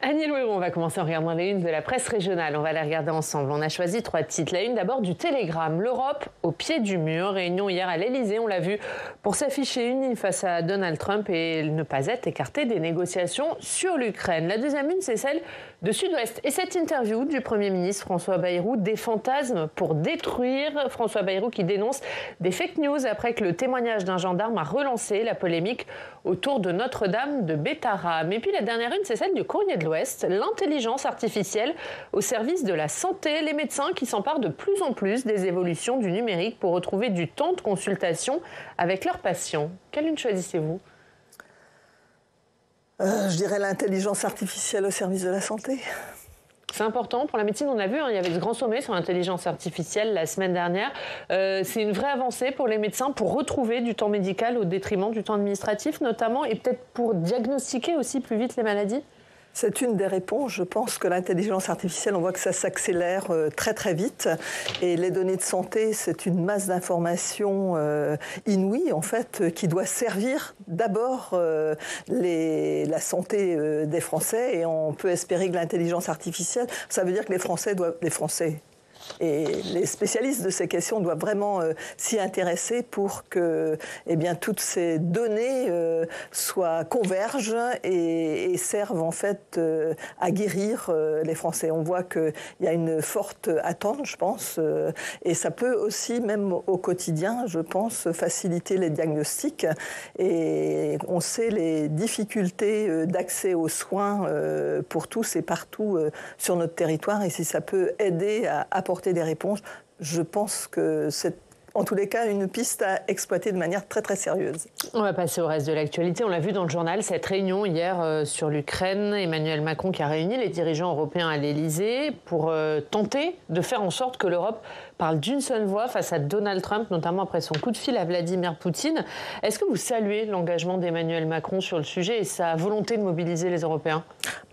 Annie Loué, on va commencer en regardant les unes de la presse régionale. On va les regarder ensemble. On a choisi 3 titres. La une d'abord du Télégramme. L'Europe au pied du mur. Réunion hier à l'Elysée, on l'a vu, pour s'afficher unie face à Donald Trump et ne pas être écartée des négociations sur l'Ukraine. La deuxième une, c'est celle de Sud-Ouest. Et cette interview du Premier ministre François Bayrou, des fantasmes pour détruire. François Bayrou qui dénonce des fake news après que le témoignage d'un gendarme a relancé la polémique autour de Notre-Dame de Bétarame. Et puis la dernière une, c'est celle du Courrier de l'Ouest, l'intelligence artificielle au service de la santé. Les médecins qui s'emparent de plus en plus des évolutions du numérique pour retrouver du temps de consultation avec leurs patients. Quelle une choisissez-vous ? Je dirais l'intelligence artificielle au service de la santé. C'est important pour la médecine. On a vu, il y avait ce grand sommet sur l'intelligence artificielle la semaine dernière. C'est une vraie avancée pour les médecins pour retrouver du temps médical au détriment du temps administratif notamment, et peut-être pour diagnostiquer aussi plus vite les maladies. C'est une des réponses. Je pense que l'intelligence artificielle, on voit que ça s'accélère très très vite. Et les données de santé, c'est une masse d'informations inouïe, en fait, qui doit servir d'abord la santé des Français. Et on peut espérer que l'intelligence artificielle, ça veut dire que les Français et les spécialistes de ces questions doivent vraiment s'y intéresser pour que toutes ces données convergent et servent en fait à guérir les Français. On voit qu'il y a une forte attente, je pense, et ça peut aussi, même au quotidien, je pense, faciliter les diagnostics. Et on sait les difficultés d'accès aux soins pour tous et partout sur notre territoire. Et si ça peut aider à apporter des réponses, je pense que c'est en tous les cas une piste à exploiter de manière très très sérieuse. On va passer au reste de l'actualité. On l'a vu dans le journal, cette réunion hier sur l'Ukraine. Emmanuel Macron qui a réuni les dirigeants européens à l'Elysée pour tenter de faire en sorte que l'Europe parle d'une seule voix face à Donald Trump, notamment après son coup de fil à Vladimir Poutine. Est-ce que vous saluez l'engagement d'Emmanuel Macron sur le sujet et sa volonté de mobiliser les Européens ?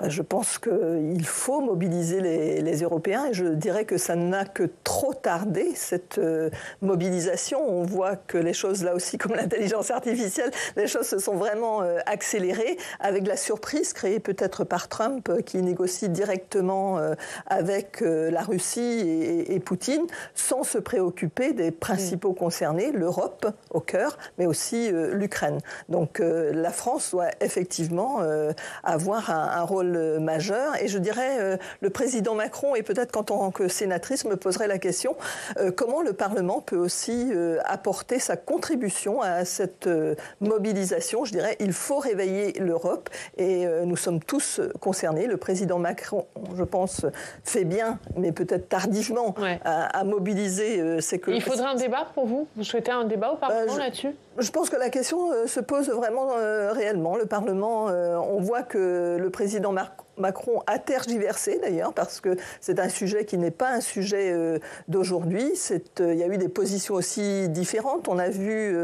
Je pense qu'il faut mobiliser les Européens et je dirais que ça n'a que trop tardé, cette mobilisation. On voit que les choses, là aussi, comme l'intelligence artificielle, les choses se sont vraiment accélérées avec la surprise créée peut-être par Trump qui négocie directement avec la Russie et Poutine sans se préoccuper des principaux concernés, l'Europe au cœur, mais aussi l'Ukraine. Donc la France doit effectivement avoir un rôle majeur. Et je dirais, le président Macron, et peut-être qu'en tant que sénatrice, me poserait la question, comment le Parlement peut aussi apporter sa contribution à cette mobilisation. Je dirais, il faut réveiller l'Europe et nous sommes tous concernés. Le président Macron, je pense, fait bien, mais peut-être tardivement, à mobiliser ses collègues. Il faudrait un débat pour vous ? Vous souhaitez un débat au Parlement là-dessus ? Je pense que la question se pose vraiment réellement. Le Parlement, on voit que le président Macron a tergiversé d'ailleurs, parce que c'est un sujet qui n'est pas un sujet d'aujourd'hui. Il y a eu des positions aussi différentes. On a vu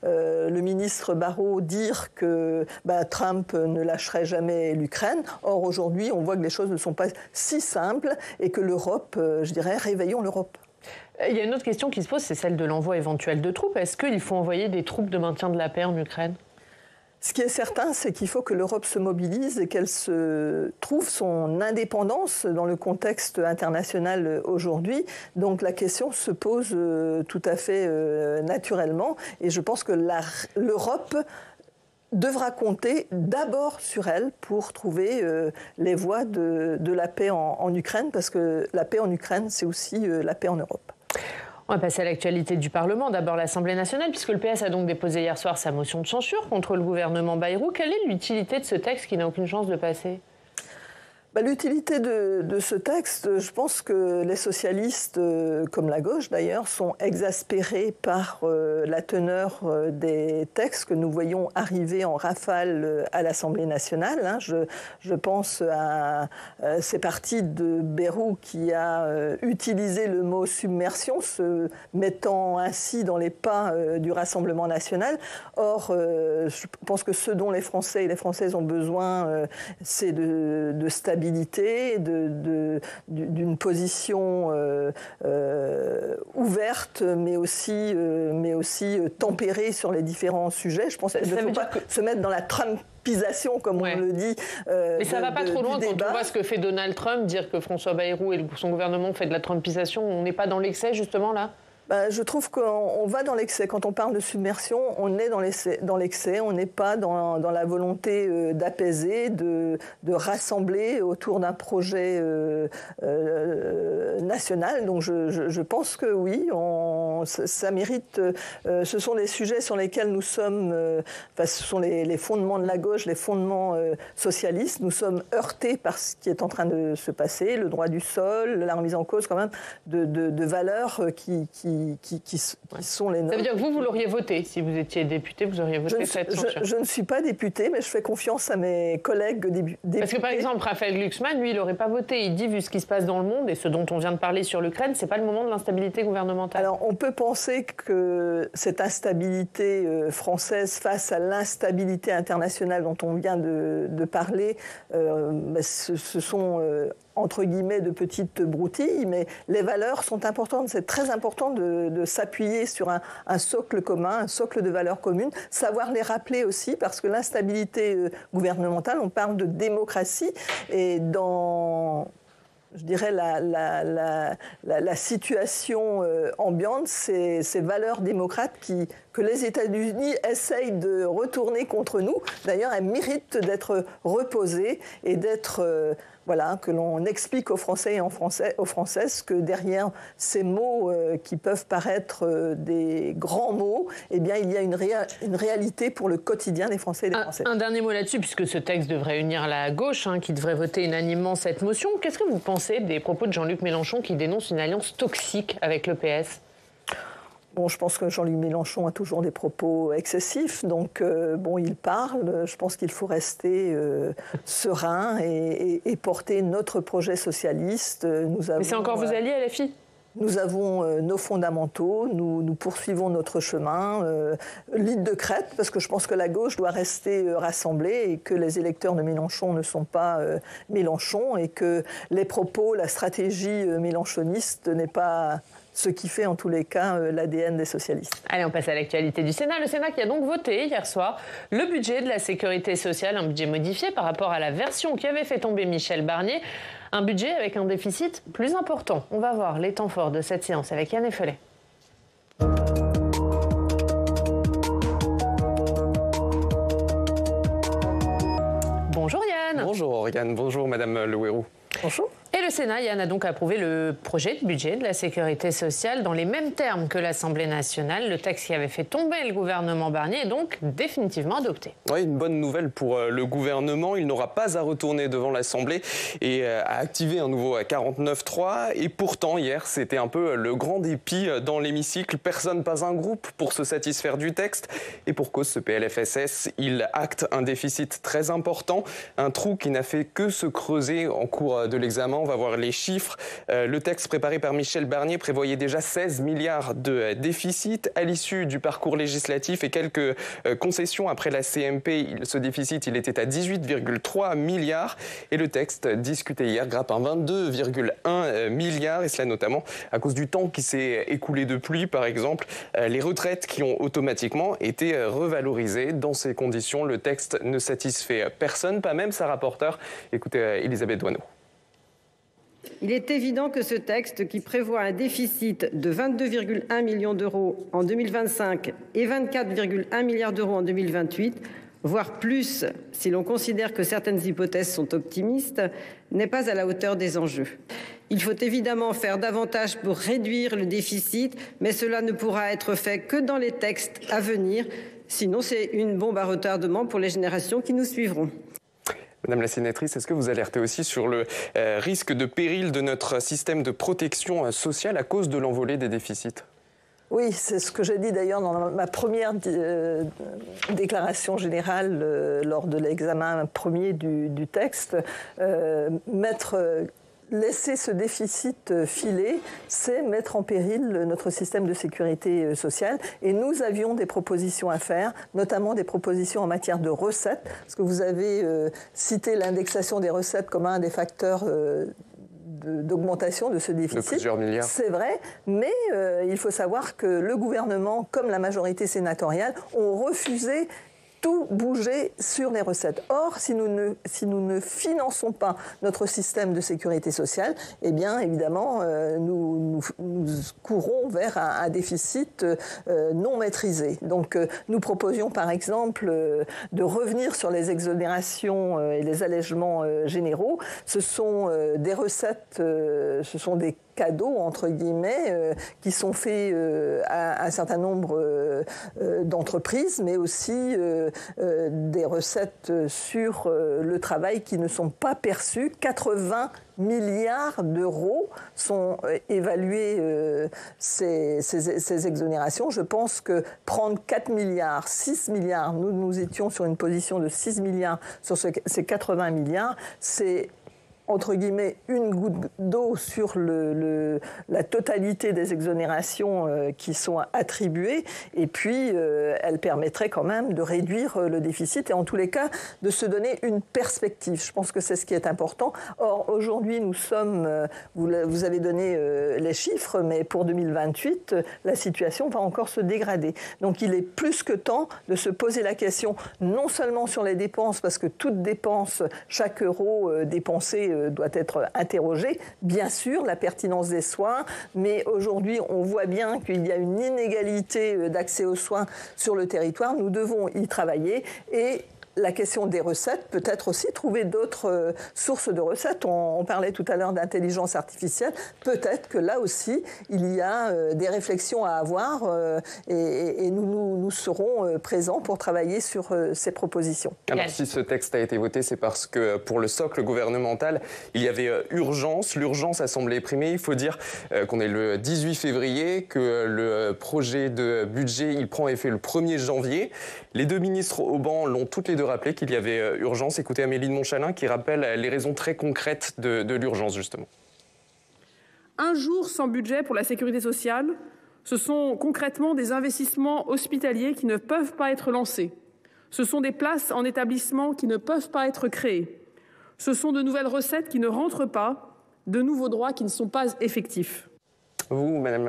le ministre Barrot dire que Trump ne lâcherait jamais l'Ukraine. Or, aujourd'hui, on voit que les choses ne sont pas si simples et que l'Europe, je dirais, réveillons l'Europe. Il y a une autre question qui se pose, c'est celle de l'envoi éventuel de troupes. Est-ce qu'il faut envoyer des troupes de maintien de la paix en Ukraine ? Ce qui est certain, c'est qu'il faut que l'Europe se mobilise et qu'elle se trouve son indépendance dans le contexte international aujourd'hui. Donc la question se pose tout à fait naturellement. Et je pense que l'Europe devra compter d'abord sur elle pour trouver les voies de la paix en Ukraine, parce que la paix en Ukraine, c'est aussi la paix en Europe. On va passer à l'actualité du Parlement. D'abord l'Assemblée nationale, puisque le PS a donc déposé hier soir sa motion de censure contre le gouvernement Bayrou. Quelle est l'utilité de ce texte qui n'a aucune chance de passer ? L'utilité de ce texte, je pense que les socialistes, comme la gauche d'ailleurs, sont exaspérés par la teneur des textes que nous voyons arriver en rafale à l'Assemblée nationale. Je pense à ces partis de Bayrou qui a utilisé le mot submersion, se mettant ainsi dans les pas du Rassemblement national. Or, je pense que ce dont les Français et les Françaises ont besoin, c'est de stabilité, d'une position ouverte, mais aussi tempérée sur les différents sujets. Je pense qu'il ne faut pas se mettre dans la trumpisation, comme on le dit. Mais ça ne va pas trop loin quand on voit ce que fait Donald Trump, dire que François Bayrou et son gouvernement fait de la trumpisation. On n'est pas dans l'excès, justement, là ? Je trouve qu'on va dans l'excès. Quand on parle de submersion, on est dans l'excès. On n'est pas dans la volonté d'apaiser, de rassembler autour d'un projet national. Donc je pense que oui, ça mérite. Ce sont des sujets sur lesquels nous sommes. Ce sont les fondements de la gauche, les fondements socialistes. Nous sommes heurtés par ce qui est en train de se passer, le droit du sol, la remise en cause quand même de valeurs qui sont les nôtres. Ça veut dire que vous l'auriez voté. Si vous étiez député, vous auriez voté cette censure. Je ne suis pas député, mais je fais confiance à mes collègues députés. Parce que par exemple, Raphaël Glucksmann, lui, il n'aurait pas voté. Il dit, vu ce qui se passe dans le monde et ce dont on vient de parler sur l'Ukraine, c'est pas le moment de l'instabilité gouvernementale. Alors, on peut penser que cette instabilité française face à l'instabilité internationale dont on vient de parler, ce sont... entre guillemets, de petites broutilles, mais les valeurs sont importantes. C'est très important de s'appuyer sur un socle commun, un socle de valeurs communes, savoir les rappeler aussi, parce que l'instabilité gouvernementale, on parle de démocratie, et dans... je dirais, la situation ambiante, ces valeurs démocrates que les États-Unis essayent de retourner contre nous. D'ailleurs, elles méritent d'être reposées et d'être... que l'on explique aux Français et aux Françaises que derrière ces mots qui peuvent paraître des grands mots, eh bien, il y a une réalité pour le quotidien des Français et des Français. Un dernier mot là-dessus, puisque ce texte devrait unir la gauche, qui devrait voter unanimement cette motion. Qu'est-ce que vous pensez des propos de Jean-Luc Mélenchon qui dénonce une alliance toxique avec le PS ? Bon, je pense que Jean-Luc Mélenchon a toujours des propos excessifs, donc il parle. Je pense qu'il faut rester serein et porter notre projet socialiste. Mais c'est encore vos alliés à LFI ? Nous avons nos fondamentaux, nous poursuivons notre chemin. L'île de Crète, parce que je pense que la gauche doit rester rassemblée et que les électeurs de Mélenchon ne sont pas Mélenchon et que les propos, la stratégie mélenchoniste n'est pas... ce qui fait en tous les cas l'ADN des socialistes. Allez, on passe à l'actualité du Sénat. Le Sénat qui a donc voté hier soir le budget de la sécurité sociale, un budget modifié par rapport à la version qui avait fait tomber Michel Barnier. Un budget avec un déficit plus important. On va voir les temps forts de cette séance avec Yann Effelet. Bonjour Yann. Bonjour Oriane, bonjour Madame Le Houerou. Bonjour. Et le Sénat, Yann, a donc approuvé le projet de budget de la sécurité sociale dans les mêmes termes que l'Assemblée nationale. Le texte qui avait fait tomber le gouvernement Barnier est donc définitivement adopté. Oui, une bonne nouvelle pour le gouvernement. Il n'aura pas à retourner devant l'Assemblée et à activer un nouveau 49.3. Et pourtant, hier, c'était un peu le grand dépit dans l'hémicycle. Personne, pas un groupe pour se satisfaire du texte. Et pour cause, ce PLFSS, il acte un déficit très important. Un trou qui n'a fait que se creuser en cours de l'examen. On va voir les chiffres. Le texte préparé par Michel Barnier prévoyait déjà 16 milliards de déficit. À l'issue du parcours législatif et quelques concessions après la CMP, ce déficit il était à 18,3 milliards. Et le texte discuté hier grappe un 22,1 milliards. Et cela notamment à cause du temps qui s'est écoulé depuis. Par exemple, les retraites qui ont automatiquement été revalorisées. Dans ces conditions, le texte ne satisfait personne, pas même sa rapporteure. Écoutez Elisabeth Doineau. Il est évident que ce texte, qui prévoit un déficit de 22,1 millions d'euros en 2025 et 24,1 milliards d'euros en 2028, voire plus si l'on considère que certaines hypothèses sont optimistes, n'est pas à la hauteur des enjeux. Il faut évidemment faire davantage pour réduire le déficit, mais cela ne pourra être fait que dans les textes à venir. Sinon, c'est une bombe à retardement pour les générations qui nous suivront. Madame la sénatrice, est-ce que vous alertez aussi sur le risque de péril de notre système de protection sociale à cause de l'envolée des déficits ? Oui, c'est ce que j'ai dit d'ailleurs dans ma première déclaration générale lors de l'examen premier du texte. Laisser ce déficit filer, c'est mettre en péril notre système de sécurité sociale. Et nous avions des propositions à faire, notamment des propositions en matière de recettes, parce que vous avez cité l'indexation des recettes comme un des facteurs d'augmentation de ce déficit. De plusieurs milliards. C'est vrai, mais il faut savoir que le gouvernement, comme la majorité sénatoriale, ont refusé tout bouger sur les recettes. Or, si nous ne finançons pas notre système de sécurité sociale, eh bien, évidemment, nous courons vers un déficit non maîtrisé. Donc, nous proposions, par exemple, de revenir sur les exonérations et les allègements généraux. Ce sont des recettes, ce sont des cadeaux, entre guillemets, qui sont faits à un certain nombre d'entreprises, mais aussi des recettes sur le travail qui ne sont pas perçues. 80 milliards d'euros sont évalués ces exonérations. Je pense que prendre 4 milliards, 6 milliards, nous étions sur une position de 6 milliards sur ces 80 milliards, c'est entre guillemets, une goutte d'eau sur la totalité des exonérations qui sont attribuées. Et puis, elle permettrait quand même de réduire le déficit et en tous les cas, de se donner une perspective. Je pense que c'est ce qui est important. Or, aujourd'hui, nous sommes, vous avez donné les chiffres, mais pour 2028, la situation va encore se dégrader. Donc, il est plus que temps de se poser la question, non seulement sur les dépenses, parce que toute dépense, chaque euro dépensé doit être interrogé. Bien sûr, la pertinence des soins, mais aujourd'hui, on voit bien qu'il y a une inégalité d'accès aux soins sur le territoire. Nous devons y travailler et la question des recettes, peut-être aussi trouver d'autres sources de recettes. On parlait tout à l'heure d'intelligence artificielle. Peut-être que là aussi, il y a des réflexions à avoir et nous serons présents pour travailler sur ces propositions. Alors, si ce texte a été voté, c'est parce que pour le socle gouvernemental, il y avait urgence. L'urgence a semblé primée. Il faut dire qu'on est le 18 février, que le projet de budget, il prend effet le 1er janvier. Les deux ministres au banc l'ont toutes les deux rappelé qu'il y avait urgence. Écoutez Amélie de Montchalin qui rappelle les raisons très concrètes de l'urgence, justement. Un jour sans budget pour la sécurité sociale, ce sont concrètement des investissements hospitaliers qui ne peuvent pas être lancés. Ce sont des places en établissement qui ne peuvent pas être créées. Ce sont de nouvelles recettes qui ne rentrent pas, de nouveaux droits qui ne sont pas effectifs. Vous, Madame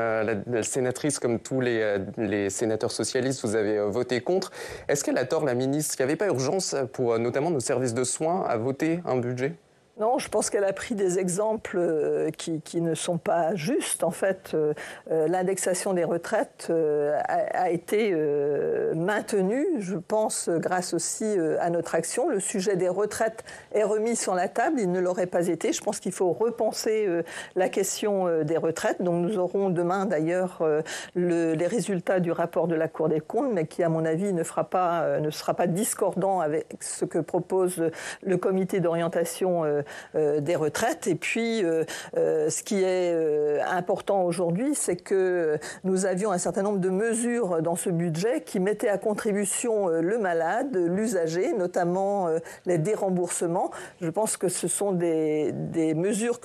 la sénatrice, comme tous les sénateurs socialistes, vous avez voté contre. Est-ce qu'elle a tort, la ministre? Il n'y avait pas urgence pour notamment nos services de soins à voter un budget? Non, je pense qu'elle a pris des exemples qui ne sont pas justes. En fait, l'indexation des retraites a été maintenue, je pense, grâce aussi à notre action. Le sujet des retraites est remis sur la table, il ne l'aurait pas été. Je pense qu'il faut repenser la question des retraites. Donc nous aurons demain d'ailleurs les résultats du rapport de la Cour des comptes, mais qui, à mon avis, ne sera pas discordant avec ce que propose le comité d'orientation des retraites. Et puis, ce qui est important aujourd'hui, c'est que nous avions un certain nombre de mesures dans ce budget qui mettaient à contribution le malade, l'usager, notamment les déremboursements. Je pense que ce sont des mesures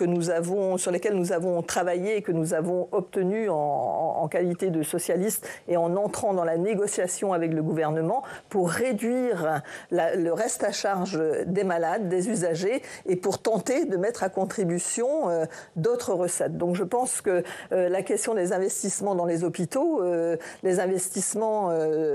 sur lesquelles nous avons travaillé et que nous avons obtenues en qualité de socialistes et en entrant dans la négociation avec le gouvernement pour réduire le reste à charge des malades, des usagers et pour tenter de mettre à contribution d'autres recettes. Donc je pense que la question des investissements dans les hôpitaux, les investissements,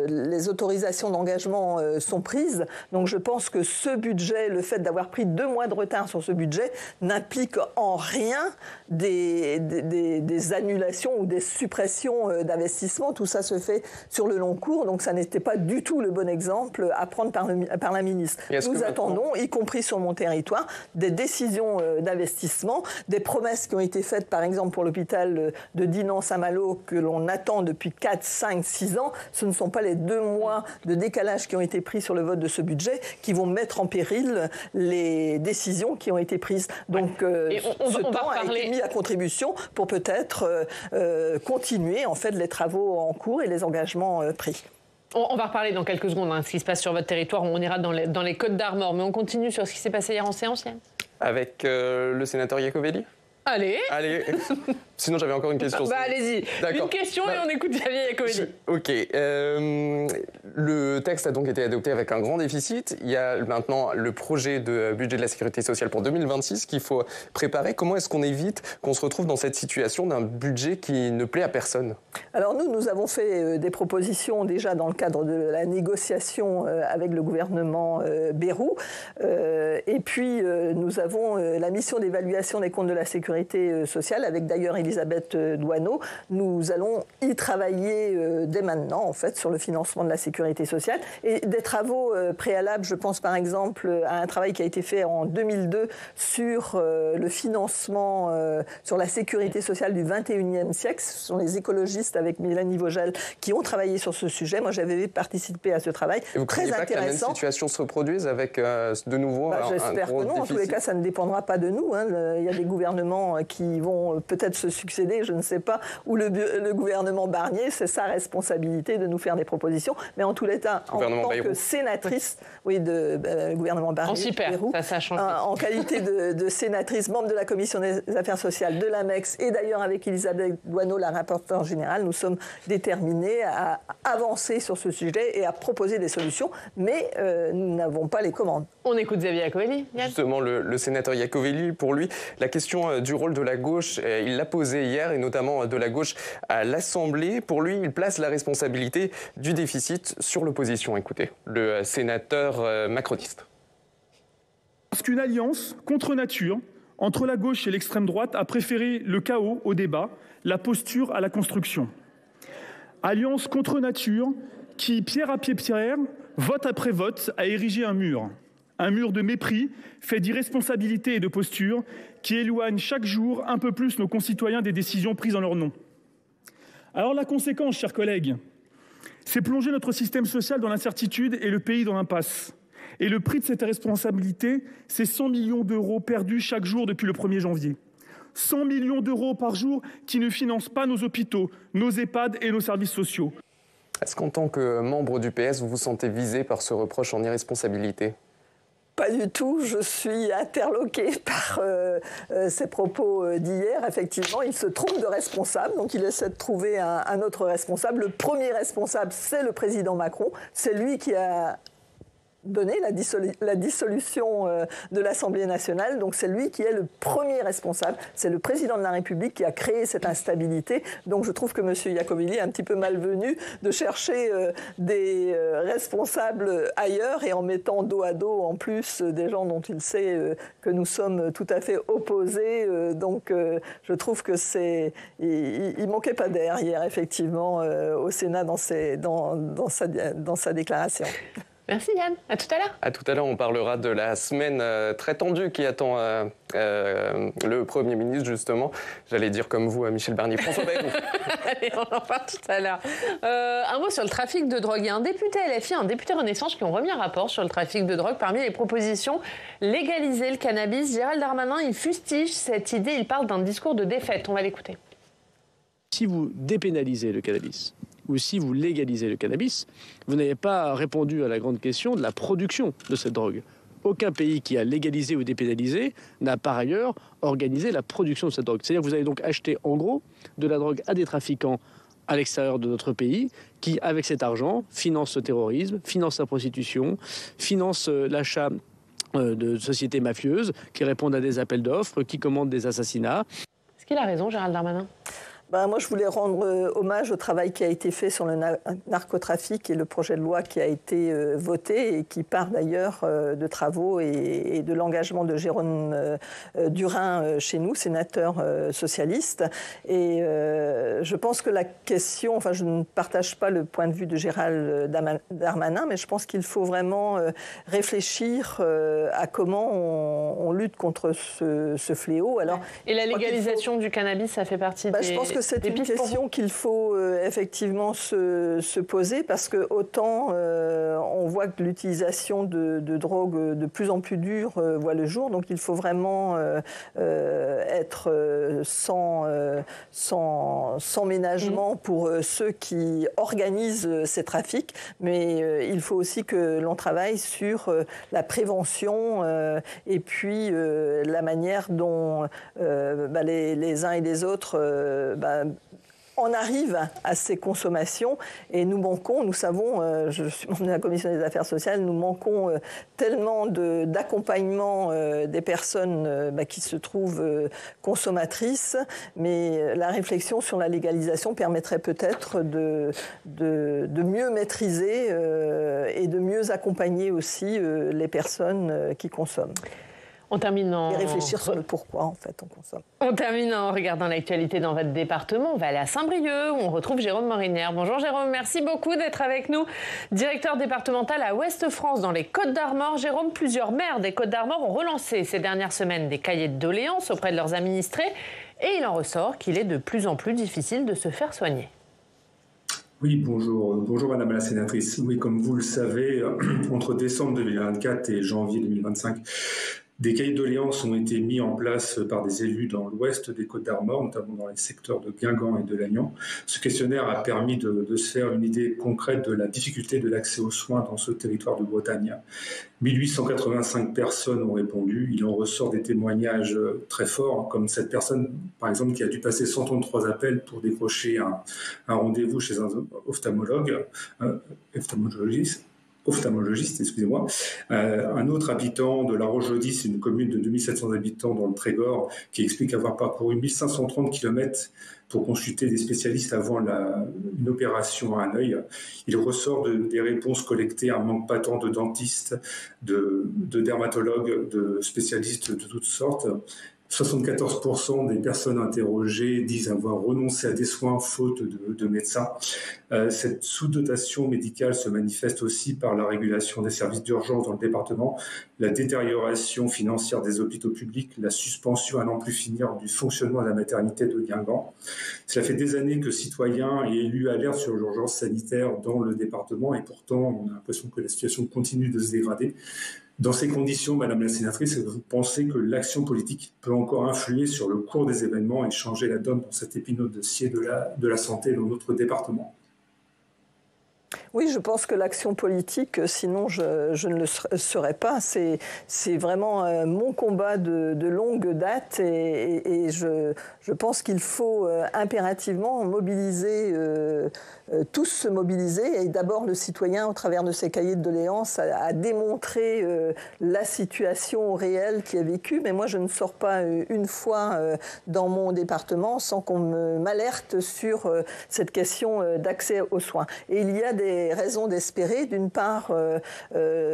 les autorisations d'engagement sont prises. Donc je pense que ce budget, le fait d'avoir pris 2 mois de retard sur ce budget, n'implique en rien des annulations ou des suppressions d'investissements. Tout ça se fait sur le long cours, donc ça n'était pas du tout le bon exemple à prendre par la ministre. Nous attendons, y compris sur mon territoire, des décisions d'investissement, des promesses qui ont été faites, par exemple, pour l'hôpital de Dinan-Saint-Malo, que l'on attend depuis 4, 5, 6 ans. Ce ne sont pas les 2 mois de décalage qui ont été pris sur le vote de ce budget qui vont mettre en péril les décisions qui ont été prises. Donc, ce temps a été mis à contribution pour peut-être continuer, en fait, les travaux en cours et les engagements pris. On va reparler dans quelques secondes de ce qui se passe sur votre territoire. On ira dans les Côtes d'Armor, mais on continue sur ce qui s'est passé hier en séance. Avec le sénateur Iacovelli ? Allez. Sinon, j'avais encore une question. Allez-y. Une question et on écoute Xavier Iacovelli. Ok. Le texte a donc été adopté avec un grand déficit. Il y a maintenant le projet de budget de la sécurité sociale pour 2026 qu'il faut préparer. Comment est-ce qu'on évite qu'on se retrouve dans cette situation d'un budget qui ne plaît à personne? Alors nous avons fait des propositions déjà dans le cadre de la négociation avec le gouvernement Bayrou. Et puis nous avons la mission d'évaluation des comptes de la sécurité sociale avec d'ailleurs Elisabeth Doineau. Nous allons y travailler dès maintenant, en fait, sur le financement de la sécurité sociale. Et des travaux préalables, je pense par exemple à un travail qui a été fait en 2002 sur le financement, sur la sécurité sociale du 21e siècle. Ce sont les écologistes avec Mélanie Vogel qui ont travaillé sur ce sujet. Moi, j'avais participé à ce travail. Et vous ne croyez pas que la même situation se reproduise avec de nouveau un j'espère gros que non. déficit? En tous les cas, ça ne dépendra pas de nous. Il y a des gouvernements qui vont peut-être se succéder, je ne sais pas, ou le gouvernement Barnier, c'est sa responsabilité de nous faire des propositions. Mais en tous les cas, en tant que sénatrice, le gouvernement Barnier, en super, ça change. En qualité de sénatrice, membre de la Commission des Affaires sociales de l'AMEX, et d'ailleurs avec Elisabeth Doineau, la rapporteure générale, nous sommes déterminés à avancer sur ce sujet et à proposer des solutions, mais nous n'avons pas les commandes. On écoute Xavier Iacovelli. Justement, le sénateur Iacovelli, pour lui, la question du rôle de la gauche, il l'a posée hier, et notamment de la gauche à l'Assemblée. Pour lui, il place la responsabilité du déficit sur l'opposition. Écoutez, le sénateur macroniste. Parce qu'une alliance contre nature entre la gauche et l'extrême droite a préféré le chaos au débat, la posture à la construction. Alliance contre nature qui, pierre après pierre, vote après vote, a érigé un mur de mépris, fait d'irresponsabilité et de posture, qui éloigne chaque jour un peu plus nos concitoyens des décisions prises en leur nom. Alors la conséquence, chers collègues, c'est plonger notre système social dans l'incertitude et le pays dans l'impasse. Et le prix de cette responsabilité, c'est 100 millions d'euros perdus chaque jour depuis le 1er janvier. 100 millions d'euros par jour qui ne financent pas nos hôpitaux, nos EHPAD et nos services sociaux. Est-ce qu'en tant que membre du PS, vous vous sentez visé par ce reproche en irresponsabilité ? Pas du tout, je suis interloquée par ces propos d'hier. Effectivement, il se trompe de responsable, donc il essaie de trouver un autre responsable. Le premier responsable, c'est le président Macron. C'est lui qui a donné la dissolution de l'Assemblée nationale. Donc c'est lui qui est le premier responsable. C'est le président de la République qui a créé cette instabilité. Donc je trouve que M. Iacovelli est un petit peu malvenu de chercher des responsables ailleurs et en mettant dos à dos en plus des gens dont il sait que nous sommes tout à fait opposés. Donc je trouve que il manquait pas d'air hier effectivement au Sénat dans sa déclaration. Merci Yann, à tout à l'heure. À tout à l'heure, on parlera de la semaine très tendue qui attend le Premier ministre, justement. J'allais dire comme vous, Michel Barnier. François Bayrou. Allez, on en parle tout à l'heure. Un mot sur le trafic de drogue. Il y a un député LFI, un député Renaissance qui ont remis un rapport sur le trafic de drogue. Parmi les propositions, légaliser le cannabis. Gérald Darmanin, il fustige cette idée. Il parle d'un discours de défaite. On va l'écouter. Si vous dépénalisez le cannabis, ou si vous légalisez le cannabis, vous n'avez pas répondu à la grande question de la production de cette drogue. Aucun pays qui a légalisé ou dépénalisé n'a par ailleurs organisé la production de cette drogue. C'est-à-dire que vous allez donc acheter en gros de la drogue à des trafiquants à l'extérieur de notre pays qui, avec cet argent, financent le terrorisme, financent la prostitution, financent l'achat de sociétés mafieuses qui répondent à des appels d'offres, qui commandent des assassinats. Est-ce qu'il a raison, Gérald Darmanin ? Moi, je voulais rendre hommage au travail qui a été fait sur le narcotrafic et le projet de loi qui a été voté et qui part d'ailleurs de travaux et de l'engagement de Jérôme Durain chez nous, sénateur socialiste. Et je pense que la question, je ne partage pas le point de vue de Gérald Darmanin, mais je pense qu'il faut vraiment réfléchir à comment on lutte contre ce fléau. Alors, et la légalisation du cannabis, ça fait partie des que c'est une question qu'il faut effectivement se poser, parce que autant on voit que l'utilisation de drogues de plus en plus dures voit le jour, donc il faut vraiment être sans ménagement pour ceux qui organisent ces trafics, mais il faut aussi que l'on travaille sur la prévention et puis la manière dont les uns et les autres on arrive à ces consommations, et nous savons, je suis membre de la Commission des affaires sociales, nous manquons tellement d'accompagnement des personnes qui se trouvent consommatrices, mais la réflexion sur la légalisation permettrait peut-être de mieux maîtriser et de mieux accompagner aussi les personnes qui consomment. On termine et réfléchir sur le pourquoi, en fait, on consomme. On termine en regardant l'actualité dans votre département. On va aller à Saint-Brieuc, où on retrouve Jérôme Morinière. Bonjour Jérôme, merci beaucoup d'être avec nous. Directeur départemental à Ouest-France, dans les Côtes-d'Armor. Jérôme, plusieurs maires des Côtes-d'Armor ont relancé ces dernières semaines des cahiers de doléances auprès de leurs administrés. Et il en ressort qu'il est de plus en plus difficile de se faire soigner. Oui, bonjour Madame la Sénatrice. Oui, comme vous le savez, entre décembre 2024 et janvier 2025, des cahiers de doléances ont été mis en place par des élus dans l'ouest des Côtes-d'Armor, notamment dans les secteurs de Guingamp et de Lannion. Ce questionnaire a permis de se faire une idée concrète de la difficulté de l'accès aux soins dans ce territoire de Bretagne. 1885 personnes ont répondu. Il en ressort des témoignages très forts, comme cette personne, par exemple, qui a dû passer 133 appels pour décrocher un rendez-vous chez un ophtalmologiste, excusez-moi. Un autre habitant de La Roche-Jeudi, c'est une commune de 2700 habitants dans le Trégor, qui explique avoir parcouru 1530 km pour consulter des spécialistes avant une opération à un œil. Il ressort des réponses collectées un manque patent de dentistes, de dermatologues, de spécialistes de toutes sortes. 74% des personnes interrogées disent avoir renoncé à des soins faute de médecins. Cette sous-dotation médicale se manifeste aussi par la régulation des services d'urgence dans le département, la détérioration financière des hôpitaux publics, la suspension à n'en plus finir du fonctionnement de la maternité de Guingamp. Cela fait des années que citoyens et élus alertent sur l'urgence sanitaire dans le département, et pourtant on a l'impression que la situation continue de se dégrader. Dans ces conditions, Madame la Sénatrice, vous pensez que l'action politique peut encore influer sur le cours des événements et changer la donne dans cet épineux dossier de la santé dans notre département ? Oui, je pense que l'action politique, sinon je ne le serais pas. C'est vraiment mon combat de longue date, et je pense qu'il faut impérativement mobiliser, tous se mobiliser. Et d'abord, le citoyen, au travers de ses cahiers de doléances, a démontré la situation réelle qui est vécue. Mais moi, je ne sors pas une fois dans mon département sans qu'on m'alerte sur cette question d'accès aux soins. Et il y a des raisons d'espérer. D'une part,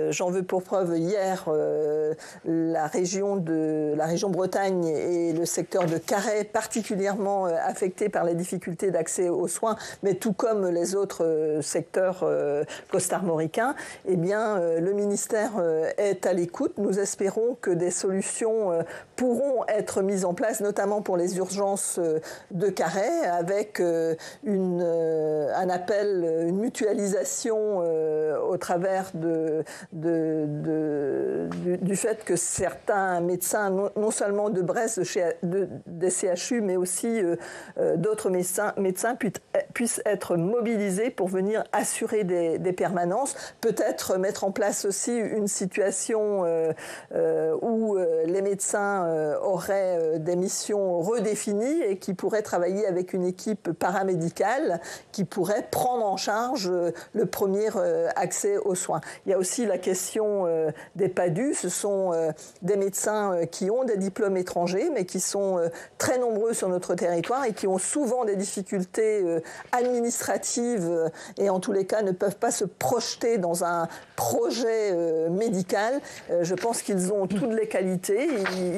j'en veux pour preuve hier la région Bretagne et le secteur de Carhaix particulièrement affectés par les difficultés d'accès aux soins, mais tout comme les autres secteurs costarmoricains. Eh bien, le ministère est à l'écoute. Nous espérons que des solutions pourront être mises en place, notamment pour les urgences de Carhaix, avec un appel, une mutualisation au travers du fait que certains médecins, non seulement de Brest, des CHU, mais aussi d'autres médecins puissent être mobilisés pour venir assurer des permanences, peut-être mettre en place aussi une situation où les médecins auraient des missions redéfinies et qui pourraient travailler avec une équipe paramédicale qui pourrait prendre en charge le premier accès aux soins. Il y a aussi la question des PADU. Ce sont des médecins qui ont des diplômes étrangers, mais qui sont très nombreux sur notre territoire et qui ont souvent des difficultés administratives et en tous les cas ne peuvent pas se projeter dans un projet médical. Je pense qu'ils ont toutes les qualités.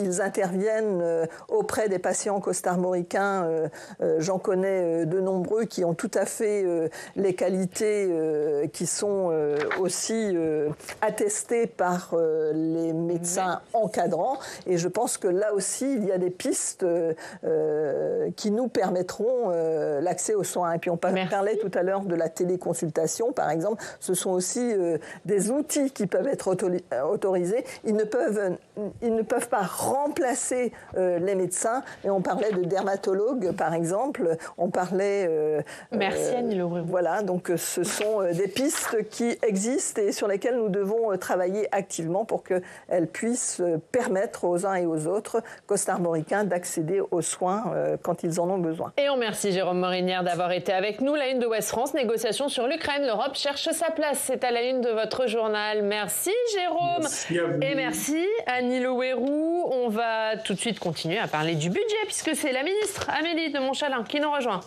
Ils interviennent auprès des patients costarmoricains. J'en connais de nombreux qui ont tout à fait les qualités qui sont aussi attestées par les médecins encadrants. Et je pense que là aussi, il y a des pistes qui nous permettront l'accès aux soins. Et puis on parlait tout à l'heure de la téléconsultation, par exemple. Ce sont aussi des outils qui peuvent être autorisés. Ils ne peuvent pas remplacer les médecins. Et on parlait de dermatologues, par exemple. On parlait... Merci Annie Le Huérou. Voilà, donc ce sont des pistes qui existent et sur lesquelles nous devons travailler activement pour qu'elles puissent permettre aux uns et aux autres costarmoricains d'accéder aux soins quand ils en ont besoin. Et on remercie Jérôme Morinière d'avoir été avec nous. La une de Ouest France, négociations sur l'Ukraine. L'Europe cherche sa place. C'est à la une de votre journal. Merci Jérôme. Merci à vous. Et merci Annie Le Huérou. On va tout de suite continuer à parler du budget puisque c'est la ministre Amélie de Montchalin qui nous rejoint.